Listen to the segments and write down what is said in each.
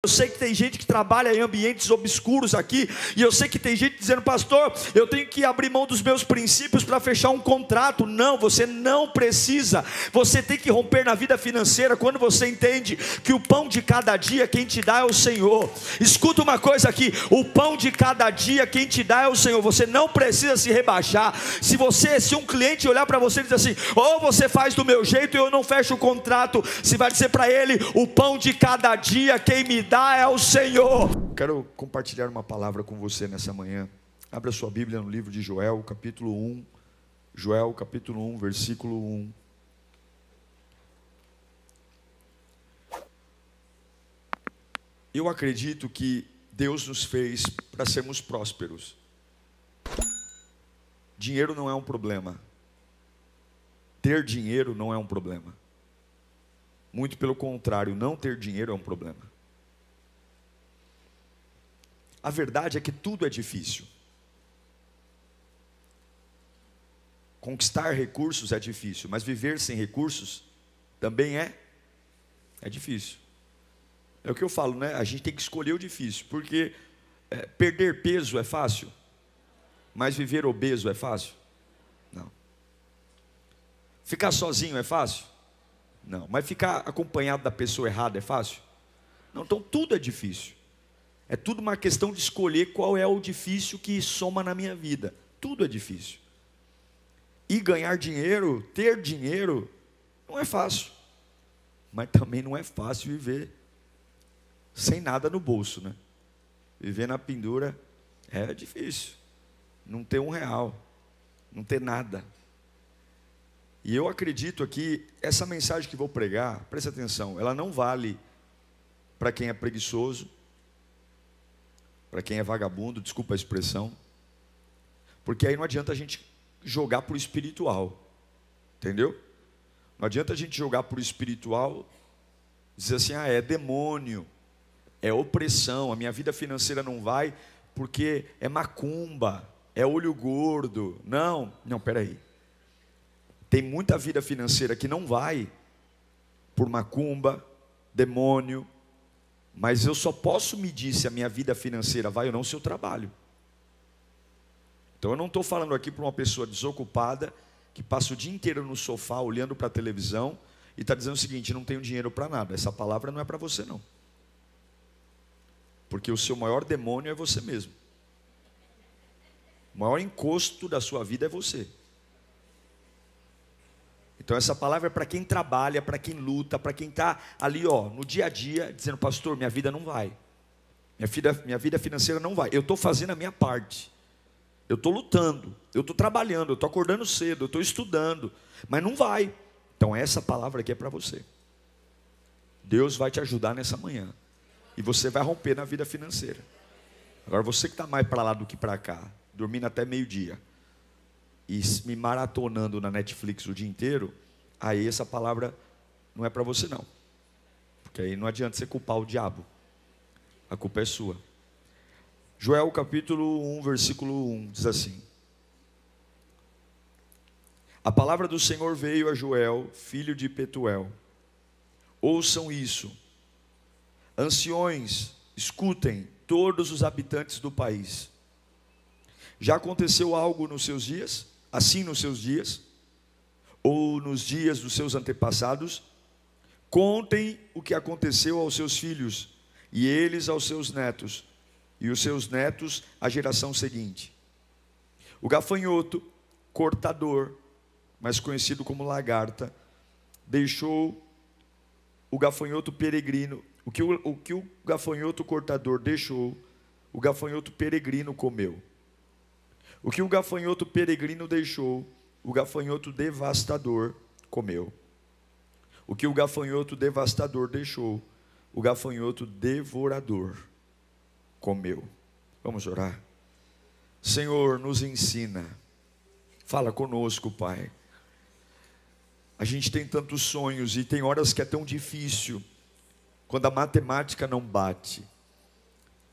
Eu sei que tem gente que trabalha em ambientes obscuros aqui, e eu sei que tem gente dizendo: pastor, eu tenho que abrir mão dos meus princípios para fechar um contrato. Não, você não precisa. Você tem que romper na vida financeira quando você entende que o pão de cada dia quem te dá é o Senhor. Escuta uma coisa aqui: o pão de cada dia quem te dá é o Senhor. Você não precisa se rebaixar. Se um cliente olhar para você e dizer assim: ou você faz do meu jeito e eu não fecho o contrato, você vai dizer para ele: o pão de cada dia quem me dá é o Senhor. Quero compartilhar uma palavra com você nessa manhã. Abra sua Bíblia no livro de Joel, capítulo 1. Joel, capítulo 1, versículo 1. Eu acredito que Deus nos fez para sermos prósperos. Dinheiro não é um problema. Ter dinheiro não é um problema. Muito pelo contrário, não ter dinheiro é um problema. A verdade é que tudo é difícil. Conquistar recursos é difícil, mas viver sem recursos também é difícil. É o que eu falo, né? A gente tem que escolher o difícil, porque perder peso é fácil, mas viver obeso é fácil? Não. Ficar sozinho é fácil? Não. Mas ficar acompanhado da pessoa errada é fácil? Não. Então tudo é difícil. É tudo uma questão de escolher qual é o difícil que soma na minha vida. Tudo é difícil. E ganhar dinheiro, ter dinheiro, não é fácil. Mas também não é fácil viver sem nada no bolso, né? Viver na pendura é difícil. Não ter R$1, não ter nada. E eu acredito aqui, essa mensagem que vou pregar, presta atenção, ela não vale para quem é preguiçoso, para quem é vagabundo, desculpa a expressão, porque aí não adianta a gente jogar para o espiritual, entendeu? Não adianta a gente jogar para o espiritual, dizer assim: ah, é demônio, é opressão, a minha vida financeira não vai porque é macumba, é olho gordo. Não, peraí. Tem muita vida financeira que não vai por macumba, demônio, mas eu só posso medir se a minha vida financeira vai ou não se eu trabalho. Então eu não estou falando aqui para uma pessoa desocupada, que passa o dia inteiro no sofá olhando para a televisão e está dizendo o seguinte: não tenho dinheiro para nada. Essa palavra não é para você não. Porque o seu maior demônio é você mesmo. O maior encosto da sua vida é você. Então essa palavra é para quem trabalha, para quem luta, para quem está ali no dia a dia, dizendo: pastor, minha vida não vai. Minha vida financeira não vai. Eu estou fazendo a minha parte. Eu estou lutando, eu estou trabalhando, eu estou acordando cedo, eu estou estudando, mas não vai. Então essa palavra aqui é para você. Deus vai te ajudar nessa manhã. E você vai romper na vida financeira. Agora você que está mais para lá do que para cá, dormindo até meio-dia e me maratonando na Netflix o dia inteiro, aí essa palavra não é para você não. Porque aí não adianta você culpar o diabo. A culpa é sua. Joel capítulo 1, versículo 1, diz assim: a palavra do Senhor veio a Joel, filho de Petuel. Ouçam isso, anciões, escutem, todos os habitantes do país. Já aconteceu algo nos seus dias? Assim nos seus dias? Ou nos dias dos seus antepassados? Contem o que aconteceu aos seus filhos, e eles aos seus netos, e os seus netos à geração seguinte. O gafanhoto, cortador, mais conhecido como lagarta, deixou o gafanhoto peregrino. O que o gafanhoto cortador deixou, o gafanhoto peregrino comeu. O que o gafanhoto peregrino deixou, o gafanhoto devastador comeu. O que o gafanhoto devastador deixou, o gafanhoto devorador comeu. Vamos orar. Senhor, nos ensina. Fala conosco, Pai. A gente tem tantos sonhos e tem horas que é tão difícil, quando a matemática não bate.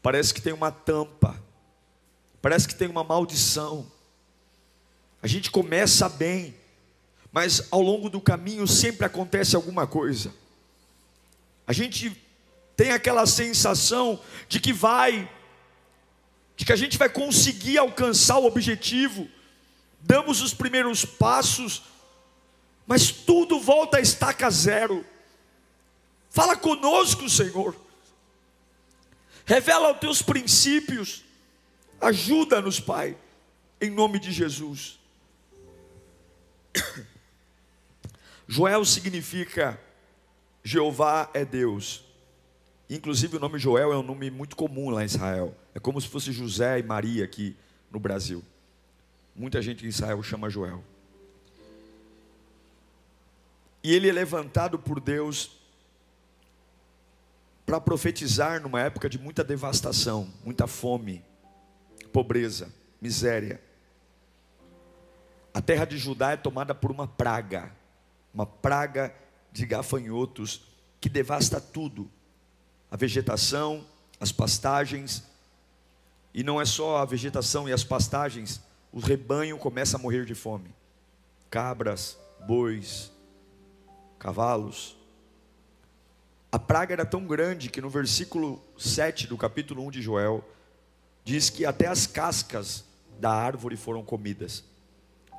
Parece que tem uma tampa. Parece que tem uma maldição. A gente começa bem, mas ao longo do caminho sempre acontece alguma coisa. A gente tem aquela sensação de que a gente vai conseguir alcançar o objetivo, damos os primeiros passos, mas tudo volta a estaca zero. Fala conosco, Senhor, revela os teus princípios, ajuda-nos, Pai, em nome de Jesus. Joel significa Jeová é Deus. Inclusive o nome Joel é um nome muito comum lá em Israel. É como se fosse José e Maria aqui no Brasil. Muita gente em Israel chama Joel. E ele é levantado por Deus para profetizar numa época de muita devastação, muita fome, pobreza, miséria. A terra de Judá é tomada por uma praga de gafanhotos que devasta tudo. A vegetação, as pastagens, e não é só a vegetação e as pastagens, o rebanho começa a morrer de fome. Cabras, bois, cavalos. A praga era tão grande que no versículo 7 do capítulo 1 de Joel, diz que até as cascas da árvore foram comidas.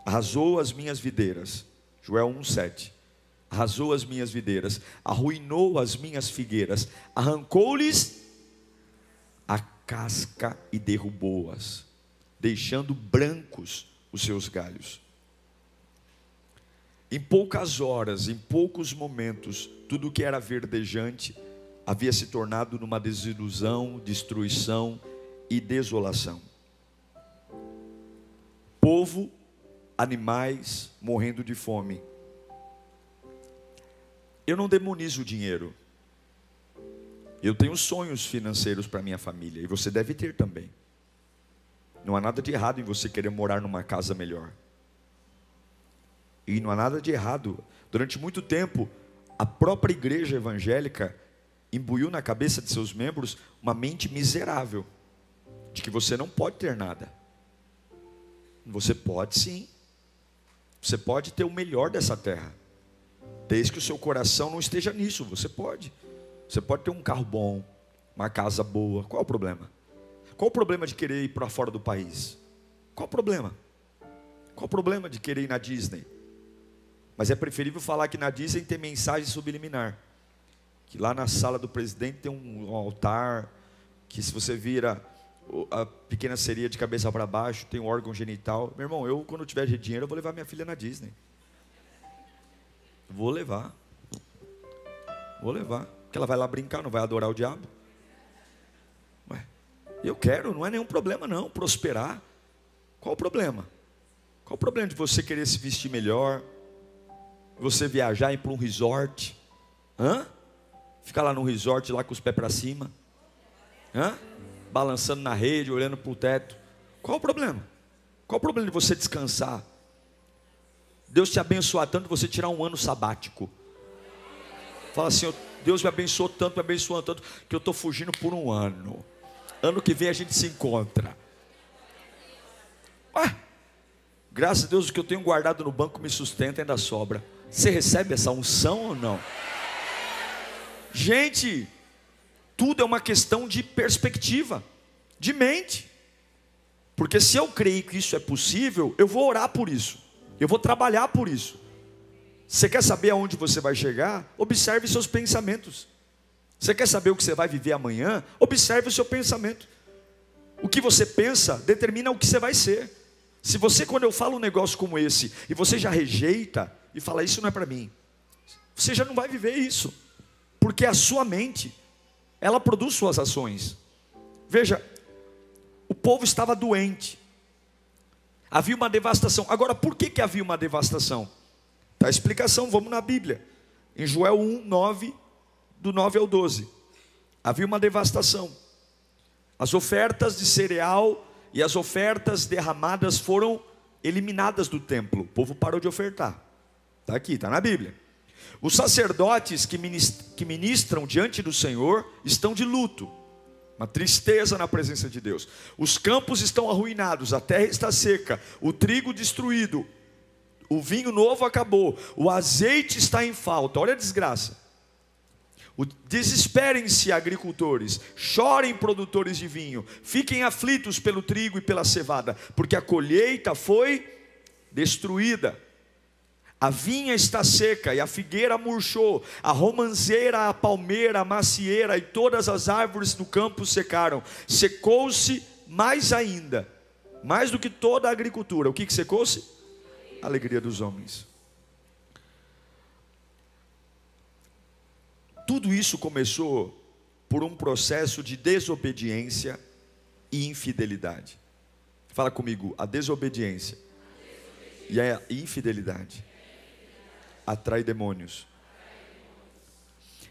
Arrasou as minhas videiras. Joel 1:7. Arrasou as minhas videiras, arruinou as minhas figueiras, arrancou-lhes a casca e derrubou-as, deixando brancos os seus galhos. Em poucas horas, em poucos momentos, tudo que era verdejante havia se tornado numa desilusão, destruição e desolação. Povo, animais morrendo de fome. Eu não demonizo o dinheiro. Eu tenho sonhos financeiros para minha família, e você deve ter também. Não há nada de errado em você querer morar numa casa melhor. E não há nada de errado. Durante muito tempo, a própria igreja evangélica imbuiu na cabeça de seus membros uma mente miserável, de que você não pode ter nada. Você pode sim. Você pode ter o melhor dessa terra, desde que o seu coração não esteja nisso. Você pode ter um carro bom, uma casa boa. Qual é o problema? Qual o problema de querer ir para fora do país? Qual o problema? Qual o problema de querer ir na Disney? Mas é preferível falar que na Disney tem mensagem subliminar, que lá na sala do presidente tem um altar, que se você vira a pequena sereia de cabeça para baixo, tem um órgão genital. Meu irmão, eu quando tiver dinheiro, eu vou levar minha filha na Disney. Vou levar. Porque ela vai lá brincar, não vai adorar o diabo. Ué, eu quero, não é nenhum problema não, prosperar. Qual o problema? Qual o problema de você querer se vestir melhor, você viajar e ir para um resort? Ficar lá no resort, lá com os pés para cima? Balançando na rede, olhando para o teto. Qual o problema? Qual o problema de você descansar? Deus te abençoar tanto, você tirar um ano sabático. Fala assim: Deus me abençoou tanto, me abençoou tanto, que eu estou fugindo por um ano. Ano que vem a gente se encontra. Graças a Deus, o que eu tenho guardado no banco me sustenta e ainda sobra. Você recebe essa unção ou não? Gente, tudo é uma questão de perspectiva, de mente. Porque se eu creio que isso é possível, eu vou orar por isso, eu vou trabalhar por isso. Você quer saber aonde você vai chegar? Observe seus pensamentos. Você quer saber o que você vai viver amanhã? Observe o seu pensamento. O que você pensa determina o que você vai ser. Se você, quando eu falo um negócio como esse, e você já rejeita e fala: isso não é para mim, você já não vai viver isso. Porque a sua mente, ela produz suas ações. Veja, o povo estava doente, havia uma devastação. Agora, por que havia uma devastação? Está a explicação, vamos na Bíblia. Em Joel 1, 9, do 9 ao 12. Havia uma devastação. As ofertas de cereal e as ofertas derramadas foram eliminadas do templo. O povo parou de ofertar. Está aqui, está na Bíblia. Os sacerdotes que ministram diante do Senhor estão de luto. Uma tristeza na presença de Deus. Os campos estão arruinados, a terra está seca, o trigo destruído, o vinho novo acabou, o azeite está em falta. Olha a desgraça. Desesperem-se, agricultores, chorem, produtores de vinho, fiquem aflitos pelo trigo e pela cevada, porque a colheita foi destruída. A vinha está seca e a figueira murchou, a romanceira, a palmeira, a macieira e todas as árvores do campo secaram. Secou-se mais ainda, mais do que toda a agricultura. O que secou-se? A alegria dos homens. Tudo isso começou por um processo de desobediência e infidelidade. Fala comigo, a desobediência e a infidelidade atrai demônios.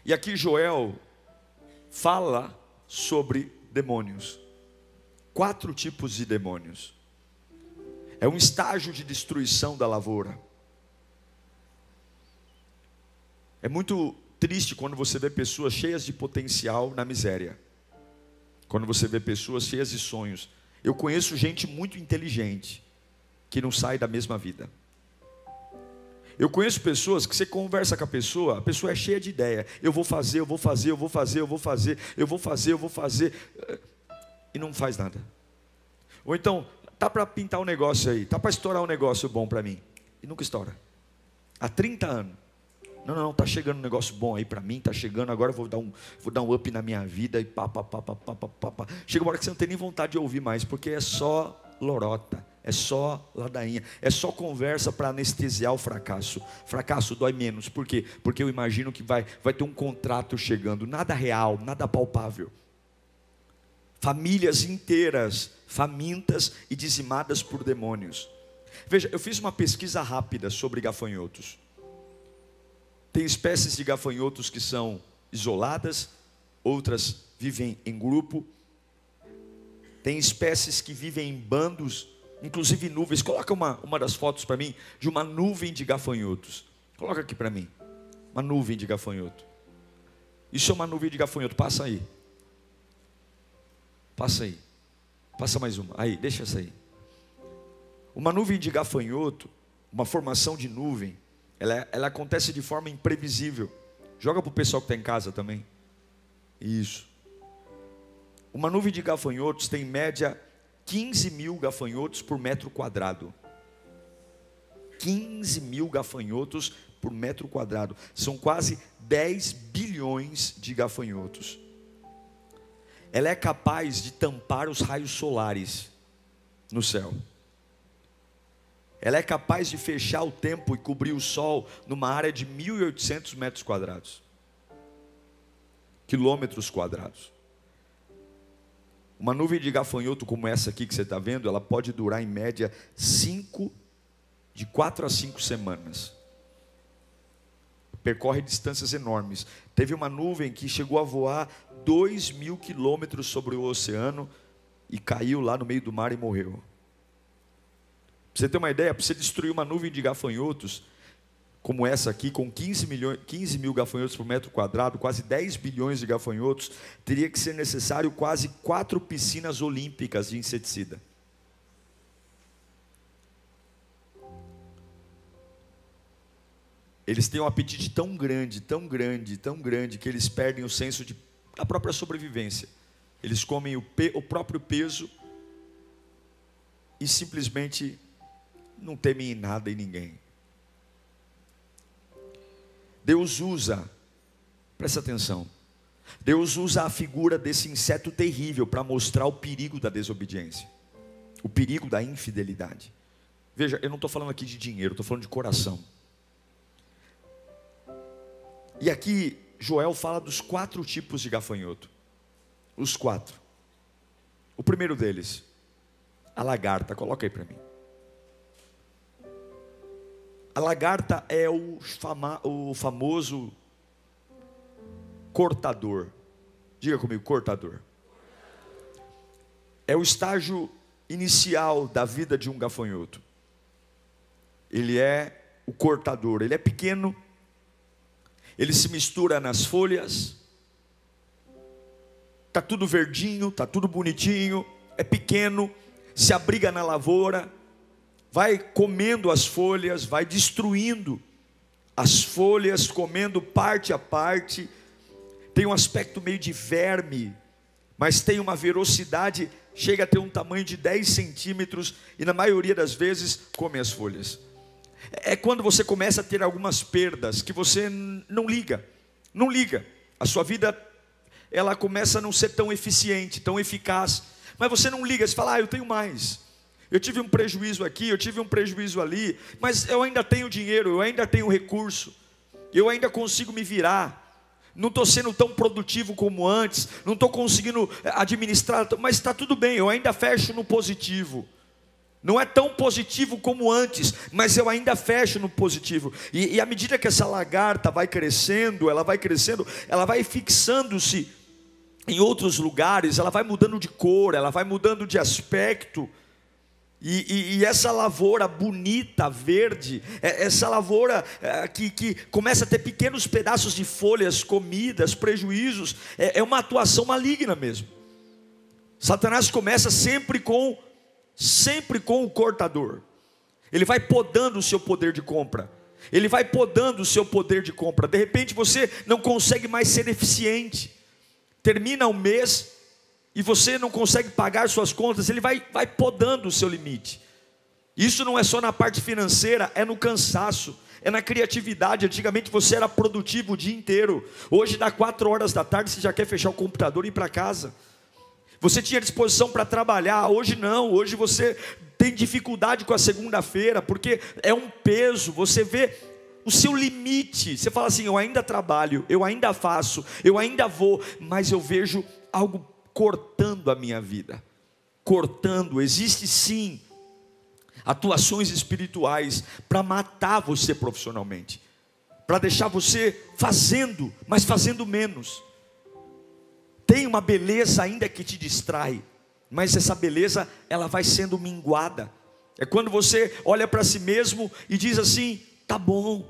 E aqui Joel fala sobre demônios. 4 tipos de demônios. É um estágio de destruição da lavoura. É muito triste quando você vê pessoas cheias de potencial na miséria. Quando você vê pessoas cheias de sonhos. Eu conheço gente muito inteligente que não sai da mesma vida. Eu conheço pessoas que você conversa com a pessoa é cheia de ideia. Eu vou fazer, e não faz nada. Ou então, tá para pintar um negócio aí, tá para estourar um negócio bom para mim, e nunca estoura. Há 30 anos. Não, tá chegando um negócio bom aí para mim, tá chegando, agora eu vou dar um up na minha vida, e pá. Chega uma hora que você não tem nem vontade de ouvir mais, porque é só lorota. É só ladainha, é só conversa para anestesiar o fracasso. Fracasso dói menos, por quê? Porque eu imagino que vai ter um contrato chegando, nada real, nada palpável. Famílias inteiras, famintas e dizimadas por demônios. Veja, eu fiz uma pesquisa rápida sobre gafanhotos. Tem espécies de gafanhotos que são isoladas, outras vivem em grupo. Tem espécies que vivem em bandos, inclusive nuvens. Coloca uma das fotos para mim, de uma nuvem de gafanhotos. Coloca aqui para mim, uma nuvem de gafanhoto. Isso é uma nuvem de gafanhoto, passa aí. Passa mais uma, aí, deixa essa aí. Uma nuvem de gafanhoto, uma formação de nuvem, ela acontece de forma imprevisível. Joga para o pessoal que está em casa também. Isso. Uma nuvem de gafanhotos tem em média 15 mil gafanhotos por metro quadrado. 15 mil gafanhotos por metro quadrado. São quase 10 bilhões de gafanhotos. Ela é capaz de tampar os raios solares no céu. Ela é capaz de fechar o tempo e cobrir o sol numa área de 1.800 metros quadrados. Quilômetros quadrados. Uma nuvem de gafanhoto como essa aqui que você está vendo, ela pode durar em média de 4 a 5 semanas. Percorre distâncias enormes. Teve uma nuvem que chegou a voar 2.000 quilômetros sobre o oceano e caiu lá no meio do mar e morreu. Para você ter uma ideia, para você destruir uma nuvem de gafanhotos como essa aqui, com 15 mil gafanhotos por metro quadrado, quase 10 bilhões de gafanhotos, teria que ser necessário quase 4 piscinas olímpicas de inseticida. Eles têm um apetite tão grande, que eles perdem o senso da própria sobrevivência. Eles comem o próprio peso e simplesmente não temem em nada e ninguém. Deus usa, presta atenção, Deus usa a figura desse inseto terrível para mostrar o perigo da desobediência, o perigo da infidelidade. Veja, eu não estou falando aqui de dinheiro, estou falando de coração. E aqui Joel fala dos 4 tipos de gafanhoto. Os 4. O primeiro deles, a lagarta. Coloca aí para mim. A lagarta é o famoso cortador. Diga comigo, cortador. É o estágio inicial da vida de um gafanhoto. Ele é o cortador. Ele é pequeno. Ele se mistura nas folhas. Está tudo verdinho, está tudo bonitinho. É pequeno, se abriga na lavoura. Vai comendo as folhas, vai destruindo as folhas, comendo parte a parte. tem um aspecto meio de verme, mas tem uma velocidade, chega a ter um tamanho de 10 centímetros, e na maioria das vezes come as folhas. É quando você começa a ter algumas perdas, que você não liga, a sua vida, ela começa a não ser tão eficiente, tão eficaz, mas você não liga, você fala, eu tenho mais, eu tive um prejuízo aqui, eu tive um prejuízo ali, mas eu ainda tenho dinheiro, eu ainda tenho recurso, eu ainda consigo me virar, não estou sendo tão produtivo como antes, não estou conseguindo administrar, mas está tudo bem, eu ainda fecho no positivo. Não é tão positivo como antes, mas eu ainda fecho no positivo. E à medida que essa lagarta vai crescendo, ela vai fixando-se em outros lugares, ela vai mudando de cor, ela vai mudando de aspecto. E essa lavoura bonita, verde, essa lavoura que começa a ter pequenos pedaços de folhas comidas, prejuízos, é uma atuação maligna mesmo. Satanás começa sempre com o cortador. Ele vai podando o seu poder de compra. De repente você não consegue mais ser eficiente. Termina o mês e você não consegue pagar suas contas. Ele vai podando o seu limite. Isso não é só na parte financeira, é no cansaço, é na criatividade. Antigamente você era produtivo o dia inteiro. Hoje dá 4 horas da tarde, você já quer fechar o computador e ir para casa. Você tinha disposição para trabalhar, hoje não, hoje você tem dificuldade com a segunda-feira, porque é um peso, você vê o seu limite, você fala assim, eu ainda trabalho, eu ainda faço, eu ainda vou, mas eu vejo algo cortando a minha vida, existe sim, atuações espirituais, para matar você profissionalmente, para deixar você fazendo, mas fazendo menos. Tem uma beleza ainda que te distrai, mas essa beleza, ela vai sendo minguada. É quando você olha para si mesmo e diz assim, tá bom,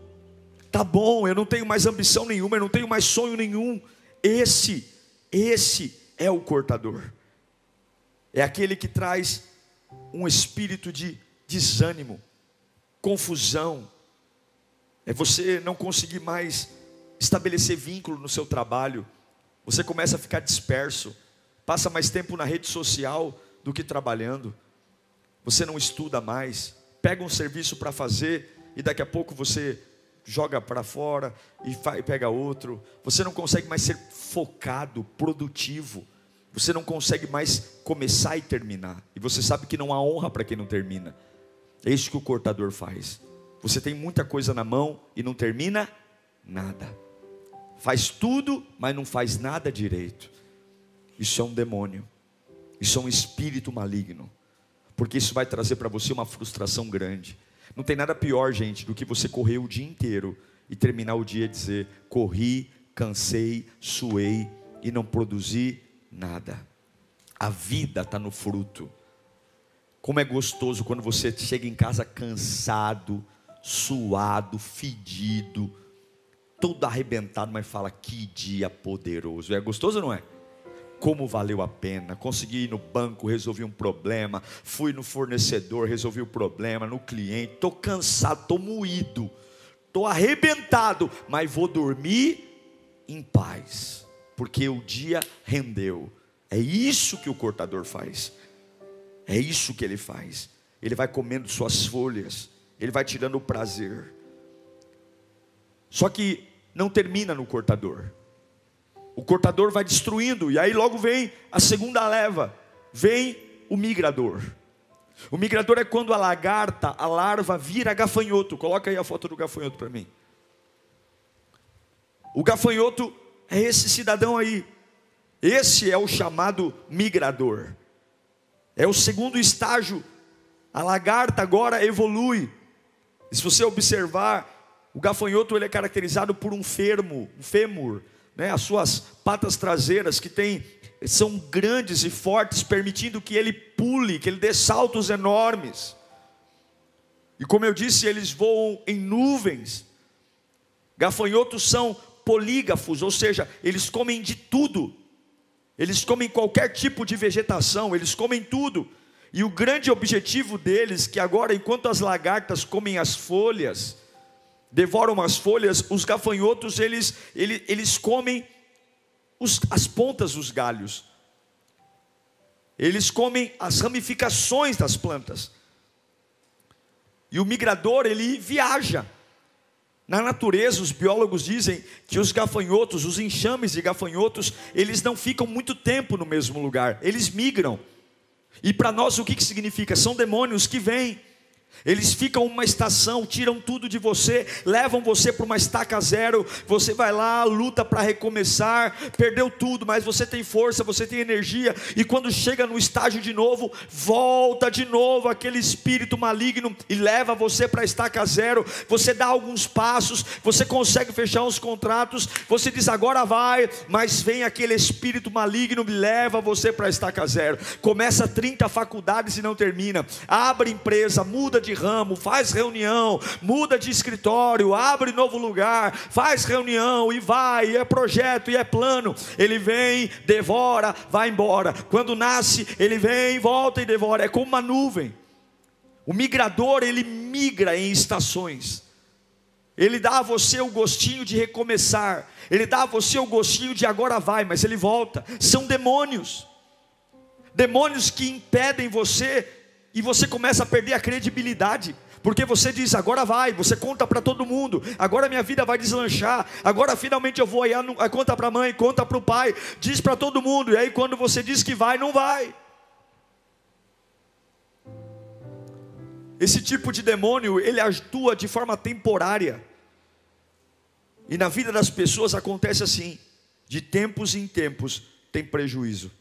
eu não tenho mais ambição nenhuma, eu não tenho mais sonho nenhum. Esse é o cortador. É aquele que traz um espírito de desânimo, confusão. É você não conseguir mais estabelecer vínculo no seu trabalho. Você começa a ficar disperso, passa mais tempo na rede social do que trabalhando. Você não estuda mais, pega um serviço para fazer e daqui a pouco você joga para fora e pega outro. Você não consegue mais ser focado, produtivo. Você não consegue mais começar e terminar. E você sabe que não há honra para quem não termina. É isso que o cortador faz. Você tem muita coisa na mão e não termina nada. Faz tudo, mas não faz nada direito. Isso é um demônio. Isso é um espírito maligno. Porque isso vai trazer para você uma frustração grande. Não tem nada pior, gente, do que você correr o dia inteiro e terminar o dia e dizer, corri, cansei, suei e não produzi nada. A vida está no fruto. Como é gostoso quando você chega em casa cansado, suado, fedido, todo arrebentado, mas fala, que dia poderoso. É gostoso ou não é? Como valeu a pena, consegui ir no banco, resolvi um problema, fui no fornecedor, resolvi o problema, no cliente, estou cansado, estou moído, estou arrebentado, mas vou dormir em paz, porque o dia rendeu. É isso que o cortador faz, é isso que ele faz. Ele vai comendo suas folhas, ele vai tirando o prazer. Só que não termina no cortador. O cortador vai destruindo, e aí logo vem a segunda leva, vem o migrador. O migrador é quando a lagarta, a larva vira gafanhoto. Coloca aí a foto do gafanhoto para mim. O gafanhoto é esse cidadão aí. Esse é o chamado migrador. É o segundo estágio. A lagarta agora evolui. E se você observar, o gafanhoto ele é caracterizado por um fêmur, né? As suas patas traseiras são grandes e fortes, permitindo que ele pule, que ele dê saltos enormes. E como eu disse, eles voam em nuvens. Gafanhotos são polígafos, ou seja, eles comem de tudo. Eles comem qualquer tipo de vegetação, eles comem tudo. E o grande objetivo deles, que agora, enquanto as lagartas comem as folhas, devoram as folhas, os gafanhotos, eles comem as pontas dos galhos. Eles comem as ramificações das plantas. E o migrador, ele viaja. Na natureza, os biólogos dizem que os gafanhotos, os enxames de gafanhotos, eles não ficam muito tempo no mesmo lugar, eles migram. E para nós o que significa? São demônios que vêm. Eles ficam uma estação, tiram tudo de você, levam você para uma estaca zero. Você vai lá, luta para recomeçar, perdeu tudo, mas você tem força, você tem energia. E quando chega no estágio de novo, volta de novo aquele espírito maligno e leva você para a estaca zero. Você dá alguns passos, você consegue fechar uns contratos, você diz agora vai, mas vem aquele espírito maligno e leva você para a estaca zero. Começa 30 faculdades e não termina, abre empresa, muda de ramo, faz reunião, muda de escritório, abre novo lugar, faz reunião e vai, e é projeto e é plano. Ele vem, devora, vai embora. Quando nasce, ele vem, volta e devora. É como uma nuvem. O migrador, ele migra em estações. Ele dá a você o gostinho de recomeçar, ele dá a você o gostinho de agora vai, mas ele volta. São demônios que impedem você. E você começa a perder a credibilidade, porque você diz, agora vai, você conta para todo mundo, agora minha vida vai deslanchar, agora finalmente eu vou aí, conta para a mãe, conta para o pai, diz para todo mundo, e aí quando você diz que vai, não vai. Esse tipo de demônio, ele atua de forma temporária, e na vida das pessoas acontece assim, de tempos em tempos tem prejuízo,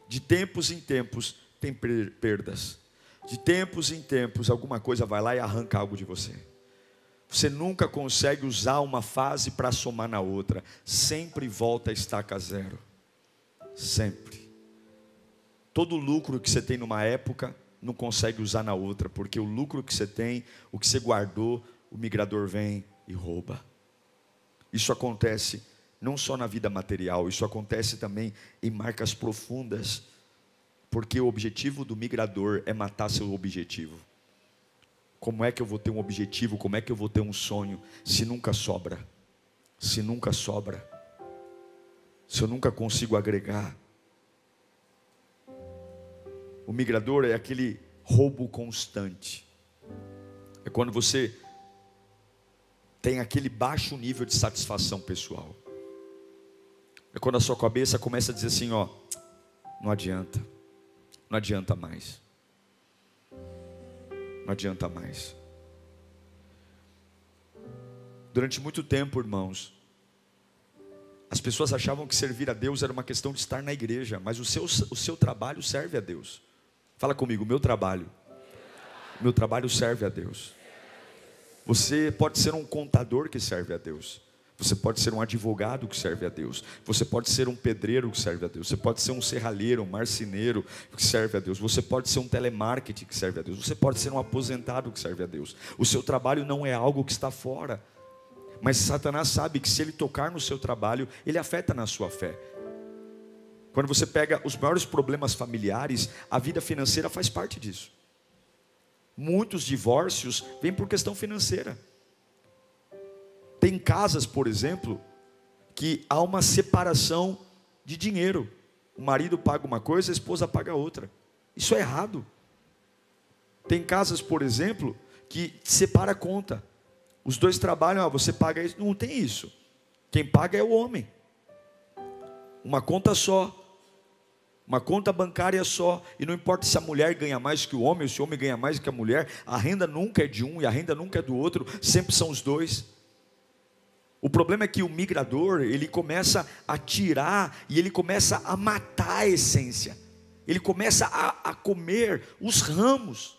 de tempos em tempos tem perdas. De tempos em tempos, alguma coisa vai lá e arranca algo de você. Você nunca consegue usar uma fase para somar na outra. Sempre volta a estaca zero. Sempre. Todo lucro que você tem numa época, não consegue usar na outra. Porque o lucro que você tem, o que você guardou, o migrador vem e rouba. Isso acontece não só na vida material, isso acontece também em marcas profundas. Porque o objetivo do migrador é matar seu objetivo. Como é que eu vou ter um objetivo? Como é que eu vou ter um sonho? Se nunca sobra. Se nunca sobra. Se eu nunca consigo agregar. O migrador é aquele roubo constante. É quando você tem aquele baixo nível de satisfação pessoal. É quando a sua cabeça começa a dizer assim, ó, não adianta. Não adianta mais. Não adianta mais. Durante muito tempo, irmãos, as pessoas achavam que servir a Deus era uma questão de estar na igreja, mas o seu trabalho serve a Deus. Fala comigo, meu trabalho serve a Deus. Você pode ser um contador que serve a Deus. Você pode ser um advogado que serve a Deus. Você pode ser um pedreiro que serve a Deus. Você pode ser um serralheiro, um marceneiro que serve a Deus. Você pode ser um telemarketing que serve a Deus. Você pode ser um aposentado que serve a Deus. O seu trabalho não é algo que está fora. Mas Satanás sabe que se ele tocar no seu trabalho, ele afeta na sua fé. Quando você pega os maiores problemas familiares, a vida financeira faz parte disso. Muitos divórcios vêm por questão financeira. Tem casas, por exemplo, que há uma separação de dinheiro. O marido paga uma coisa, a esposa paga outra. Isso é errado. Tem casas, por exemplo, que separa a conta. Os dois trabalham, você paga isso. Não tem isso. Quem paga é o homem. Uma conta só. Uma conta bancária só. E não importa se a mulher ganha mais que o homem, ou se o homem ganha mais que a mulher. A renda nunca é de um e a renda nunca é do outro. Sempre são os dois. O problema é que o migrador, ele começa a tirar e ele começa a matar a essência. Ele começa a comer os ramos.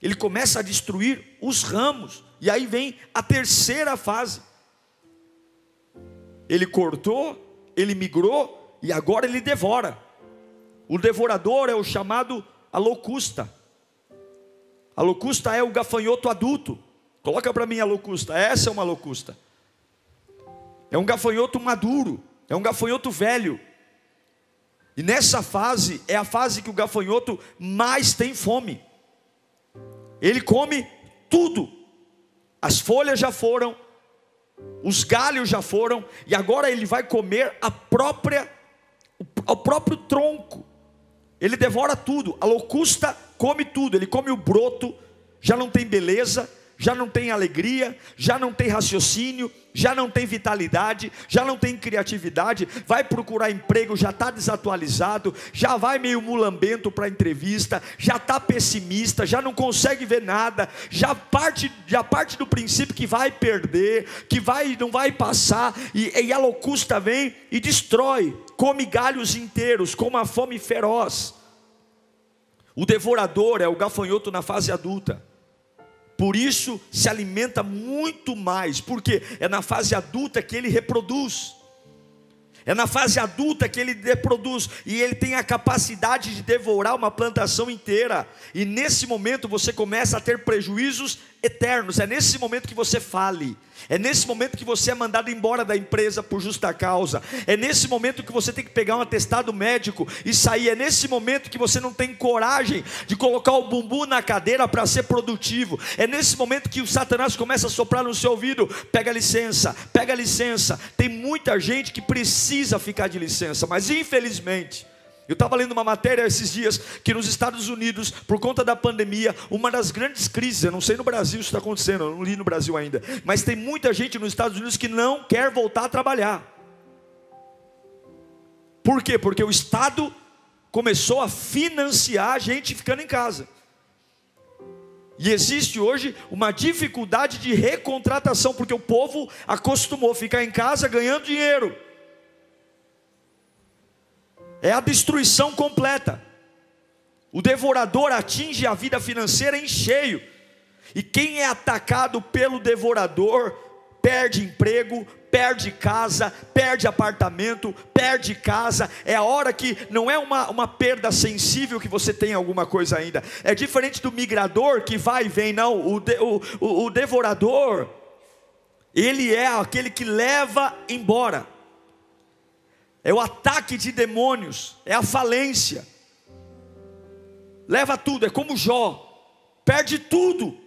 Ele começa a destruir os ramos. E aí vem a terceira fase. Ele cortou, ele migrou e agora ele devora. O devorador é o chamado a locusta. A locusta é o gafanhoto adulto. Coloca para mim a locusta. Essa é uma locusta. É um gafanhoto maduro, é um gafanhoto velho. E nessa fase, é a fase que o gafanhoto mais tem fome. Ele come tudo. As folhas já foram, os galhos já foram, e agora ele vai comer a própria ao próprio tronco. Ele devora tudo. A locusta come tudo. Ele come o broto, já não tem beleza, já não tem alegria, já não tem raciocínio, já não tem vitalidade, já não tem criatividade, vai procurar emprego, já está desatualizado, já vai meio mulambento para a entrevista, já está pessimista, já não consegue ver nada, já parte do princípio que vai perder, que não vai passar, e a locusta vem e destrói, come galhos inteiros, com uma fome feroz. O devorador é o gafanhoto na fase adulta. Por isso se alimenta muito mais, porque é na fase adulta que ele reproduz. É na fase adulta que ele reproduz, e ele tem a capacidade de devorar uma plantação inteira. E nesse momento você começa a ter prejuízos eternos. É nesse momento que você fale. É nesse momento que você é mandado embora da empresa por justa causa. É nesse momento que você tem que pegar um atestado médico e sair. É nesse momento que você não tem coragem de colocar o bumbum na cadeira para ser produtivo. É nesse momento que o Satanás começa a soprar no seu ouvido: pega licença, pega licença. Tem muita gente que precisa ficar de licença, mas infelizmente, eu estava lendo uma matéria esses dias, que nos Estados Unidos, por conta da pandemia, uma das grandes crises, eu não sei no Brasil se está acontecendo, eu não li no Brasil ainda, mas tem muita gente nos Estados Unidos que não quer voltar a trabalhar. Por quê? Porque o Estado começou a financiar a gente ficando em casa. E existe hoje uma dificuldade de recontratação, porque o povo acostumou a ficar em casa ganhando dinheiro. É a destruição completa. O devorador atinge a vida financeira em cheio. E quem é atacado pelo devorador perde emprego, perde casa, perde apartamento, perde casa. É a hora que não é uma perda sensível que você tem alguma coisa ainda. É diferente do migrador que vai e vem. Não, o devorador, ele é aquele que leva embora. É o ataque de demônios, é a falência. Leva tudo, é como Jó, perde tudo.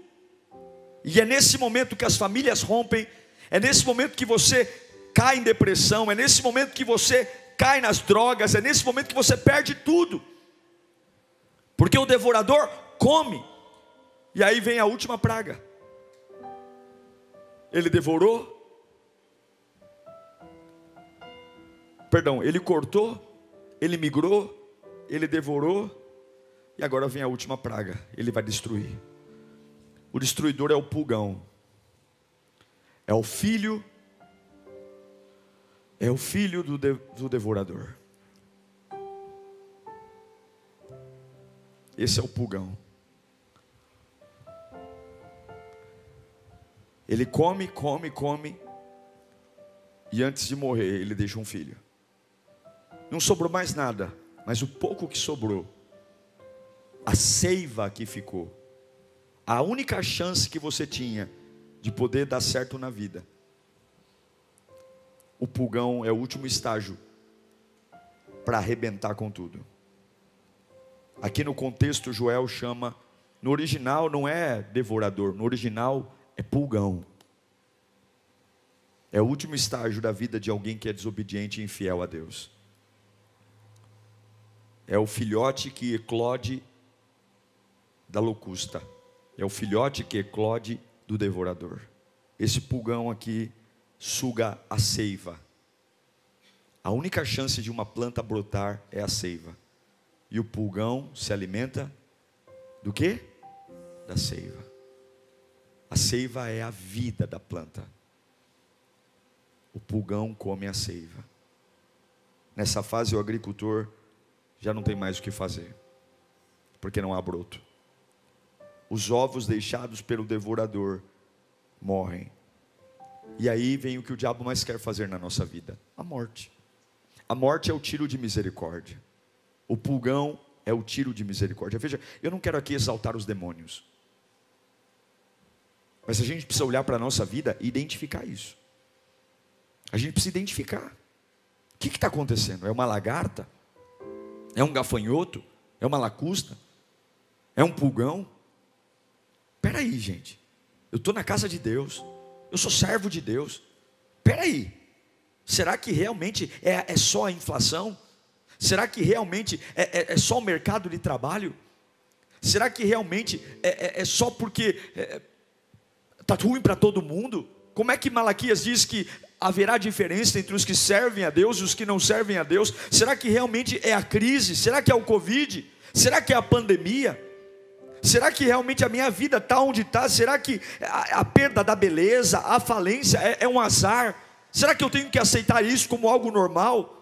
E é nesse momento que as famílias rompem, é nesse momento que você cai em depressão, é nesse momento que você cai nas drogas, é nesse momento que você perde tudo. Porque o devorador come. E aí vem a última praga. Ele devorou. Ele cortou, ele migrou, ele devorou, e agora vem a última praga, ele vai destruir. O destruidor é o pulgão, é o filho do devorador. Esse é o pulgão. Ele come, e antes de morrer ele deixa um filho. Não sobrou mais nada, mas o pouco que sobrou, a seiva que ficou, a única chance que você tinha de poder dar certo na vida, o pulgão é o último estágio para arrebentar com tudo. Aqui no contexto Joel chama, no original não é devorador, no original é pulgão. É o último estágio da vida de alguém que é desobediente e infiel a Deus. É o filhote que eclode da locusta. É o filhote que eclode do devorador. Esse pulgão aqui suga a seiva. A única chance de uma planta brotar é a seiva. E o pulgão se alimenta do quê? Da seiva. A seiva é a vida da planta. O pulgão come a seiva. Nessa fase o agricultor já não tem mais o que fazer, porque não há broto. Os ovos deixados pelo devorador morrem. E aí vem o que o diabo mais quer fazer na nossa vida: a morte. A morte é o tiro de misericórdia. O pulgão é o tiro de misericórdia. Veja, eu não quero aqui exaltar os demônios, mas a gente precisa olhar para a nossa vida e identificar isso. A gente precisa identificar. O que está acontecendo? É uma lagarta? É um gafanhoto? É uma lacusta? É um pulgão? Espera aí, gente. Eu estou na casa de Deus. Eu sou servo de Deus. Espera aí. Será que realmente é só a inflação? Será que realmente é só o mercado de trabalho? Será que realmente é só porque está ruim para todo mundo? Como é que Malaquias diz que haverá diferença entre os que servem a Deus e os que não servem a Deus? Será que realmente é a crise? Será que é o Covid? Será que é a pandemia? Será que realmente a minha vida está onde está? Será que a perda da beleza, a falência é um azar? Será que eu tenho que aceitar isso como algo normal?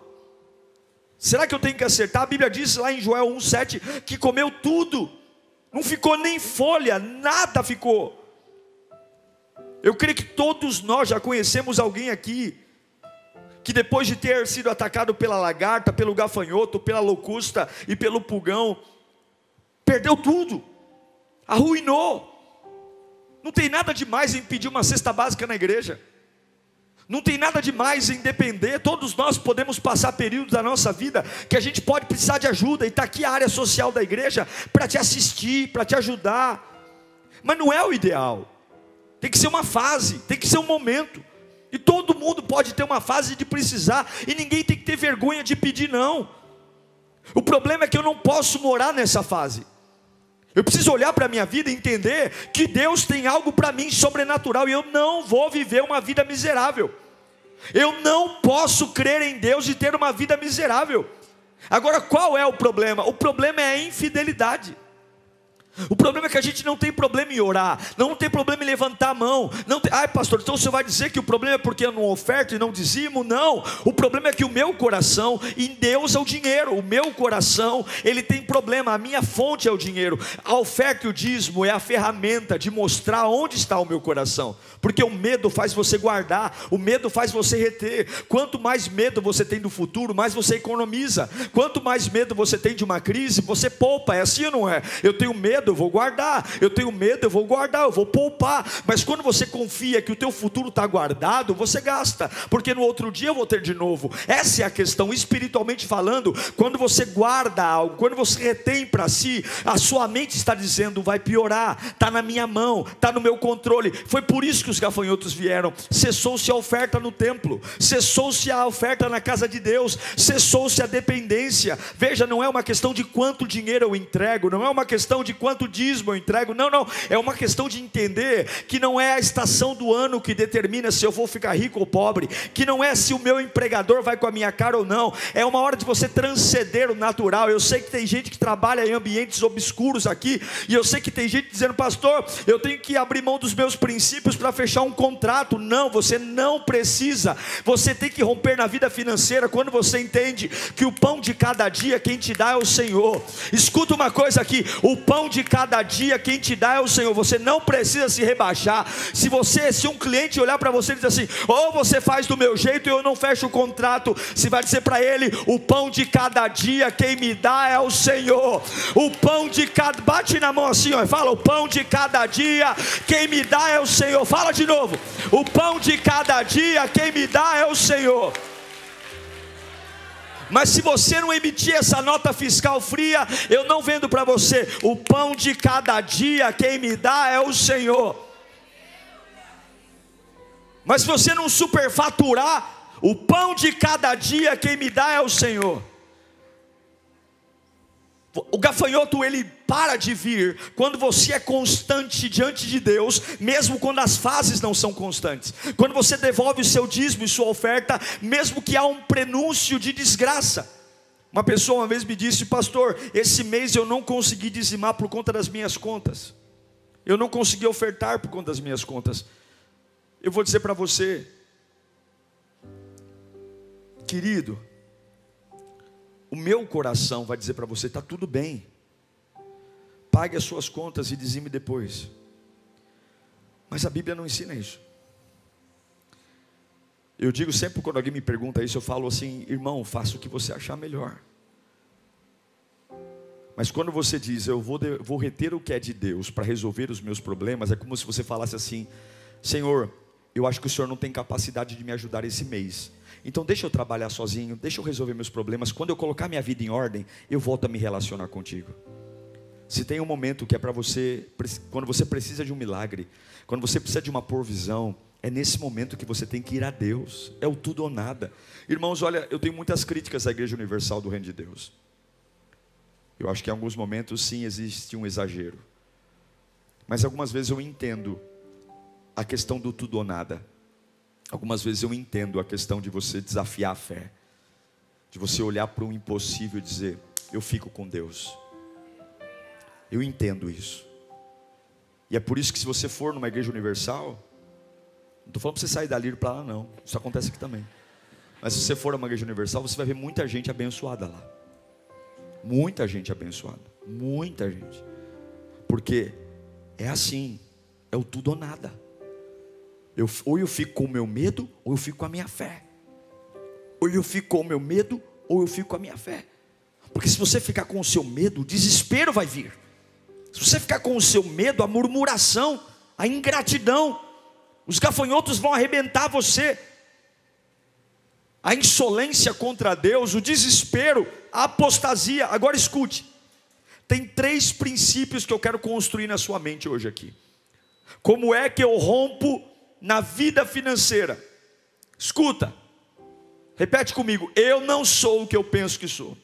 Será que eu tenho que aceitar? A Bíblia diz lá em Joel 1,7 que comeu tudo, não ficou nem folha, nada ficou. Eu creio que todos nós já conhecemos alguém aqui que depois de ter sido atacado pela lagarta, pelo gafanhoto, pela locusta e pelo pulgão, perdeu tudo, arruinou. Não tem nada demais em pedir uma cesta básica na igreja, não tem nada demais em depender. Todos nós podemos passar períodos da nossa vida que a gente pode precisar de ajuda, e está aqui a área social da igreja para te assistir, para te ajudar, mas não é o ideal. Tem que ser uma fase, tem que ser um momento. E todo mundo pode ter uma fase de precisar, e ninguém tem que ter vergonha de pedir, não. O problema é que eu não posso morar nessa fase. Eu preciso olhar para a minha vida e entender que Deus tem algo para mim sobrenatural, e eu não vou viver uma vida miserável. Eu não posso crer em Deus e ter uma vida miserável. Agora, qual é o problema? O problema é a infidelidade. O problema é que a gente não tem problema em orar, não tem problema em levantar a mão, não tem... Ai pastor, então você vai dizer que o problema é porque eu não oferto e não dizimo? Não, o problema é que o meu coração endeusa o dinheiro. O meu coração, ele tem problema, a minha fonte é o dinheiro. A oferta e o dízimo é a ferramenta de mostrar onde está o meu coração, porque o medo faz você guardar, o medo faz você reter. Quanto mais medo você tem do futuro, mais você economiza. Quanto mais medo você tem de uma crise, você poupa. É assim ou não é? Eu tenho medo, eu vou guardar. Eu tenho medo, eu vou guardar, eu vou poupar. Mas quando você confia que o teu futuro está guardado, você gasta, porque no outro dia eu vou ter de novo. Essa é a questão, espiritualmente falando. Quando você guarda algo, quando você retém para si, a sua mente está dizendo: vai piorar, está na minha mão, está no meu controle. Foi por isso que os gafanhotos vieram. Cessou-se a oferta no templo, cessou-se a oferta na casa de Deus, cessou-se a dependência. Veja, não é uma questão de quanto dinheiro eu entrego, não é uma questão de quanto dízimo eu entrego, não, é uma questão de entender que não é a estação do ano que determina se eu vou ficar rico ou pobre, que não é se o meu empregador vai com a minha cara ou não. É uma hora de você transcender o natural. Eu sei que tem gente que trabalha em ambientes obscuros aqui, e eu sei que tem gente dizendo: pastor, eu tenho que abrir mão dos meus princípios para fechar um contrato. Não, você não precisa. Você tem que romper na vida financeira quando você entende que o pão de cada dia quem te dá é o Senhor. Escuta uma coisa aqui: o pão de cada dia quem te dá é o Senhor. Você não precisa se rebaixar. Se um cliente olhar para você e dizer assim: ou você faz do meu jeito e eu não fecho o contrato, você vai dizer para ele: o pão de cada dia quem me dá é o Senhor. O pão de cada... Bate na mão assim, ó, fala: o pão de cada dia quem me dá é o Senhor. Fala de novo: o pão de cada dia quem me dá é o Senhor. Mas se você não emitir essa nota fiscal fria, eu não vendo para você. O pão de cada dia quem me dá é o Senhor. Mas se você não superfaturar, o pão de cada dia quem me dá é o Senhor. O gafanhoto, ele para de vir quando você é constante diante de Deus, mesmo quando as fases não são constantes. Quando você devolve o seu dízimo e sua oferta, mesmo que há um prenúncio de desgraça. Uma pessoa uma vez me disse: pastor, esse mês eu não consegui dizimar por conta das minhas contas. Eu não consegui ofertar por conta das minhas contas. Eu vou dizer para você, querido, o meu coração vai dizer para você: está tudo bem, pague as suas contas e dizime depois. Mas a Bíblia não ensina isso. Eu digo sempre, quando alguém me pergunta isso, eu falo assim: irmão, faça o que você achar melhor. Mas quando você diz: eu vou reter o que é de Deus para resolver os meus problemas, é como se você falasse assim: Senhor, eu acho que o Senhor não tem capacidade de me ajudar esse mês, então deixa eu trabalhar sozinho, deixa eu resolver meus problemas. Quando eu colocar minha vida em ordem, eu volto a me relacionar contigo. Se tem um momento que é para você, quando você precisa de um milagre, quando você precisa de uma provisão, É nesse momento que você tem que ir a Deus. É o tudo ou nada. Irmãos, olha, eu tenho muitas críticas à Igreja Universal do Reino de Deus. Eu acho que em alguns momentos sim existe um exagero. Mas algumas vezes eu entendo a questão do tudo ou nada. Algumas vezes eu entendo a questão de você desafiar a fé. De você olhar para o impossível e dizer, eu fico com Deus. Eu entendo isso. E é por isso que se você for numa igreja universal, não estou falando para você sair dali e ir para lá não. Isso acontece aqui também. Mas se você for numa igreja universal, você vai ver muita gente abençoada lá. Muita gente abençoada. Muita gente. Porque é assim. É o tudo ou nada. Ou eu fico com o meu medo, ou eu fico com a minha fé. Ou eu fico com o meu medo, ou eu fico com a minha fé. Porque se você ficar com o seu medo, o desespero vai vir. Se você ficar com o seu medo, a murmuração, a ingratidão, os gafanhotos vão arrebentar você. A insolência contra Deus, o desespero, a apostasia. Agora escute, tem 3 princípios que eu quero construir na sua mente hoje aqui. Como é que eu rompo na vida financeira? Escuta, repete comigo, eu não sou o que eu penso que sou.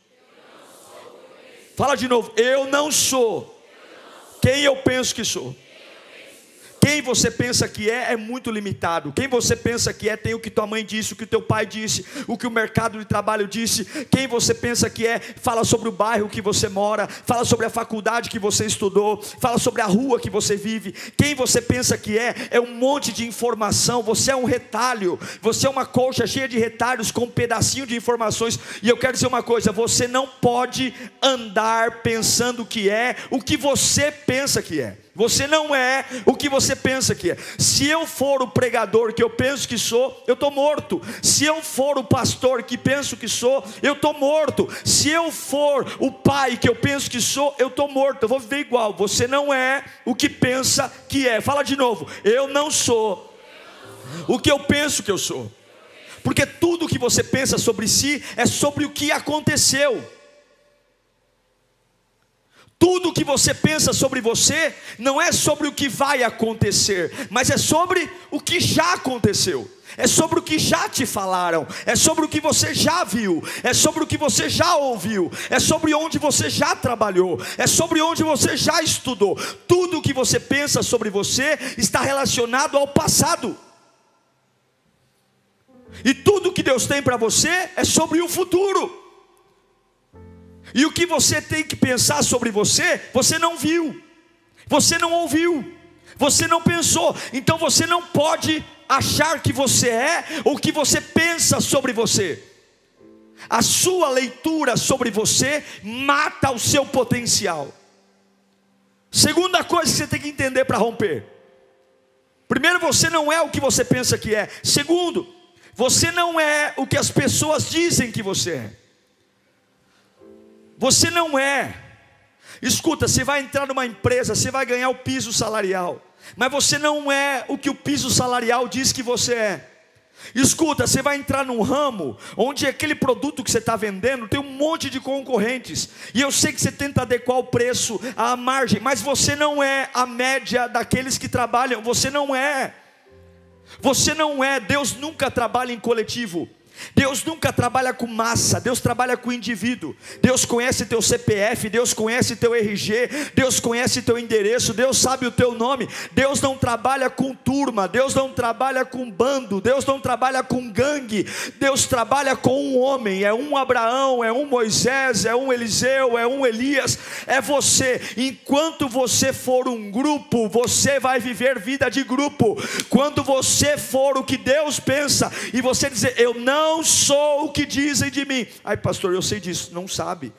Fala de novo, eu não sou quem eu penso que sou. Quem você pensa que é muito limitado. Quem você pensa que é, tem o que tua mãe disse, o que teu pai disse, o que o mercado de trabalho disse. Quem você pensa que é, fala sobre o bairro que você mora, fala sobre a faculdade que você estudou, fala sobre a rua que você vive. Quem você pensa que é um monte de informação. Você é um retalho, você é uma colcha cheia de retalhos com um pedacinho de informações. E eu quero dizer uma coisa, você não pode andar pensando que é o que você pensa que é. Você não é o que você pensa que é. Se eu for o pregador que eu penso que sou, eu estou morto. Se eu for o pastor que penso que sou, eu estou morto. Se eu for o pai que eu penso que sou, eu estou morto. Eu vou viver igual. Você não é o que pensa que é. Fala de novo. Eu não sou o que eu penso que eu sou. Porque tudo que você pensa sobre si é sobre o que aconteceu. Tudo que você pensa sobre você não é sobre o que vai acontecer, mas é sobre o que já aconteceu. É sobre o que já te falaram, é sobre o que você já viu, é sobre o que você já ouviu, é sobre onde você já trabalhou, é sobre onde você já estudou. Tudo que você pensa sobre você está relacionado ao passado. E tudo que Deus tem para você é sobre o futuro. E o que você tem que pensar sobre você, você não viu, você não ouviu, você não pensou. Então você não pode achar que você é ou que você pensa sobre você. A sua leitura sobre você mata o seu potencial. Segunda coisa que você tem que entender para romper. Primeiro, você não é o que você pensa que é. Segundo, você não é o que as pessoas dizem que você é. Você não é. Escuta, você vai entrar numa empresa, você vai ganhar o piso salarial, mas você não é o que o piso salarial diz que você é. Escuta, você vai entrar num ramo onde aquele produto que você está vendendo tem um monte de concorrentes, e eu sei que você tenta adequar o preço à margem, mas você não é a média daqueles que trabalham. Você não é. Você não é. Deus nunca trabalha em coletivo. Deus nunca trabalha com massa, Deus trabalha com indivíduo. Deus conhece teu CPF, Deus conhece teu RG, Deus conhece teu endereço, Deus sabe o teu nome. Deus não trabalha com turma, Deus não trabalha com bando, Deus não trabalha com gangue. Deus trabalha com um homem, é um Abraão, é um Moisés, é um Eliseu, é um Elias, é você. Enquanto você for um grupo, você vai viver vida de grupo. Quando você for o que Deus pensa, e você dizer, eu não sou o que dizem de mim. Ai pastor, eu sei disso. Não sabe.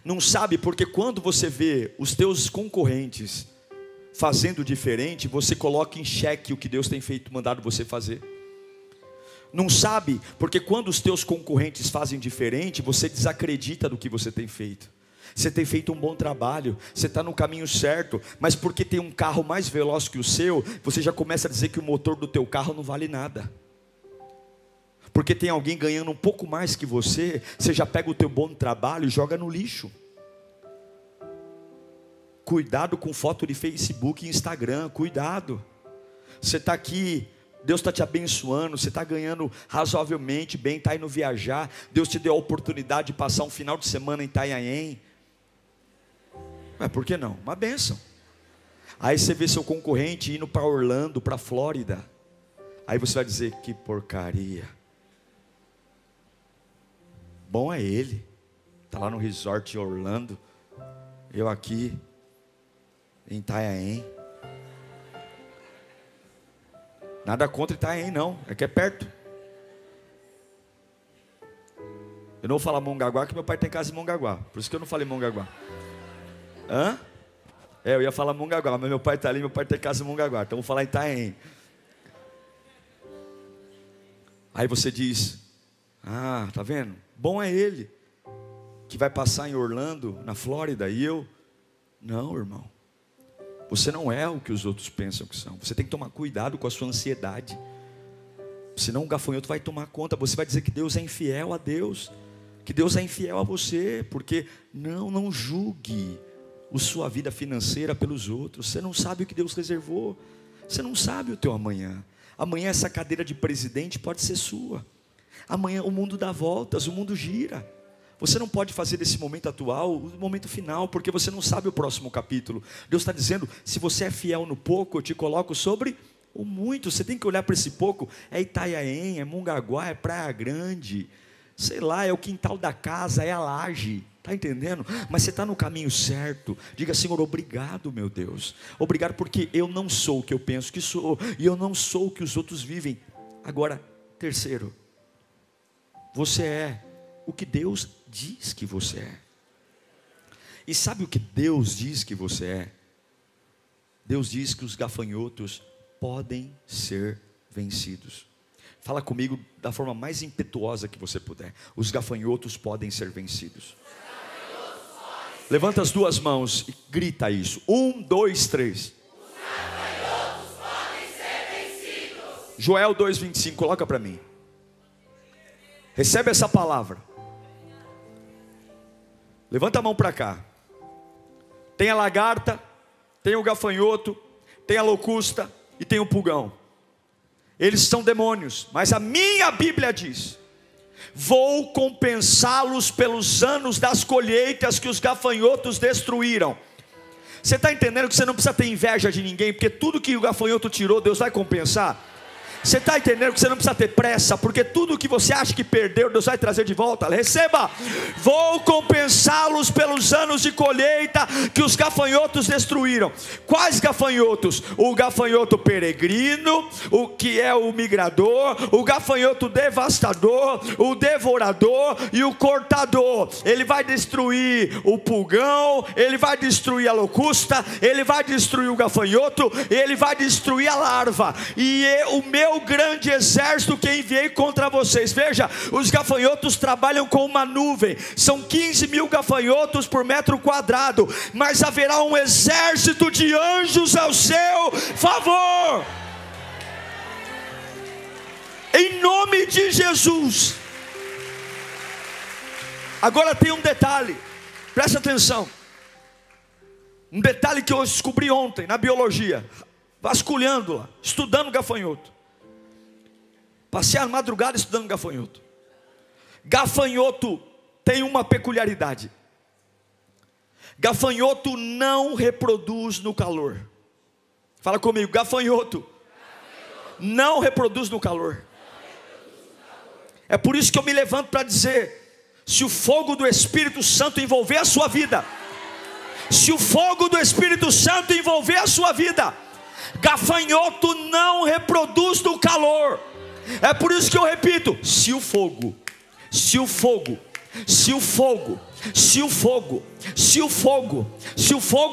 Não sabe porque quando você vê os teus concorrentes fazendo diferente, você coloca em xeque o que Deus tem feito, mandado você fazer. Não sabe porque quando os teus concorrentes fazem diferente, você desacredita do que você tem feito. Você tem feito um bom trabalho, você está no caminho certo, mas porque tem um carro mais veloz que o seu, você já começa a dizer que o motor do teu carro não vale nada. Porque tem alguém ganhando um pouco mais que você, você já pega o teu bom trabalho e joga no lixo. Cuidado com foto de Facebook e Instagram, cuidado. Você está aqui, Deus está te abençoando, você está ganhando razoavelmente bem, está indo viajar, Deus te deu a oportunidade de passar um final de semana em Itanhaém. Mas por que não? Uma bênção. Aí você vê seu concorrente indo para Orlando, para Flórida. Aí você vai dizer, que porcaria. Bom é ele, está lá no resort de Orlando, eu aqui em Itanhaém. Nada contra Itanhaém não, é que é perto. Eu não vou falar Mongaguá, que meu pai tem casa em Mongaguá, por isso que eu não falei Mongaguá. Hã? Eu ia falar Mongaguá, mas meu pai está ali, meu pai tem casa em Mongaguá, então vou falar Itanhaém. Aí você diz, tá vendo? Bom é ele, que vai passar em Orlando, na Flórida, e eu? Não, irmão. Você não é o que os outros pensam que são. Você tem que tomar cuidado com a sua ansiedade. Senão o gafanhoto vai tomar conta. Você vai dizer que Deus é infiel a Deus, que Deus é infiel a você. Porque não julgue a sua vida financeira pelos outros. Você não sabe o que Deus reservou. Você não sabe o teu amanhã. Amanhã essa cadeira de presidente pode ser sua. Amanhã o mundo dá voltas, o mundo gira. Você não pode fazer desse momento atual o momento final, porque você não sabe o próximo capítulo. Deus está dizendo, se você é fiel no pouco, eu te coloco sobre o muito. Você tem que olhar para esse pouco, é Itanhaém, é Mongaguá, é Praia Grande, sei lá, é o quintal da casa, é a laje, está entendendo? Mas você está no caminho certo. Diga, Senhor, obrigado, meu Deus, obrigado, porque eu não sou o que eu penso que sou, e eu não sou o que os outros vivem. Agora, terceiro, você é o que Deus diz que você é. E sabe o que Deus diz que você é? Deus diz que os gafanhotos podem ser vencidos. Fala comigo da forma mais impetuosa que você puder. Os gafanhotos podem ser vencidos. Levanta as duas mãos e grita isso. 1, 2, 3. Os gafanhotos podem ser vencidos. Joel 2:25, coloca para mim. Recebe essa palavra. Levanta a mão para cá. Tem a lagarta, tem o gafanhoto, tem a locusta e tem o pulgão. Eles são demônios, mas a minha Bíblia diz: vou compensá-los pelos anos das colheitas que os gafanhotos destruíram. Você está entendendo que você não precisa ter inveja de ninguém, porque tudo que o gafanhoto tirou, Deus vai compensar? Você está entendendo que você não precisa ter pressa, porque tudo que você acha que perdeu, Deus vai trazer de volta. Receba, vou compensá-los pelos anos de colheita que os gafanhotos destruíram. Quais gafanhotos? O gafanhoto peregrino, o que é o migrador, o gafanhoto devastador, o devorador e o cortador. Ele vai destruir o pulgão, ele vai destruir a locusta, ele vai destruir o gafanhoto, ele vai destruir a larva. E o meu grande exército que enviei contra vocês. Veja, os gafanhotos trabalham com uma nuvem. São 15.000 gafanhotos por metro quadrado, mas haverá um exército de anjos ao seu favor. Em nome de Jesus. Agora tem um detalhe, presta atenção. Um detalhe que eu descobri ontem na biologia, vasculhando lá, estudando gafanhoto. Passei a madrugada estudando gafanhoto. Gafanhoto tem uma peculiaridade. Gafanhoto não reproduz no calor. Fala comigo, gafanhoto não reproduz no calor. É por isso que eu me levanto para dizer: se o fogo do Espírito Santo envolver a sua vida, se o fogo do Espírito Santo envolver a sua vida, gafanhoto não reproduz no calor. É por isso que eu repito: se o fogo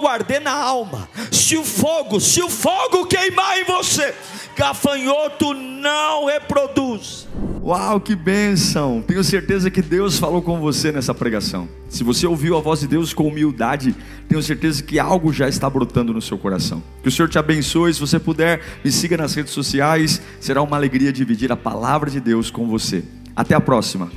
arder na alma, se o fogo queimar em você, gafanhoto não reproduz. Uau, que bênção! Tenho certeza que Deus falou com você nessa pregação. Se você ouviu a voz de Deus com humildade, tenho certeza que algo já está brotando no seu coração. Que o Senhor te abençoe. Se você puder, me siga nas redes sociais. Será uma alegria dividir a palavra de Deus com você. Até a próxima.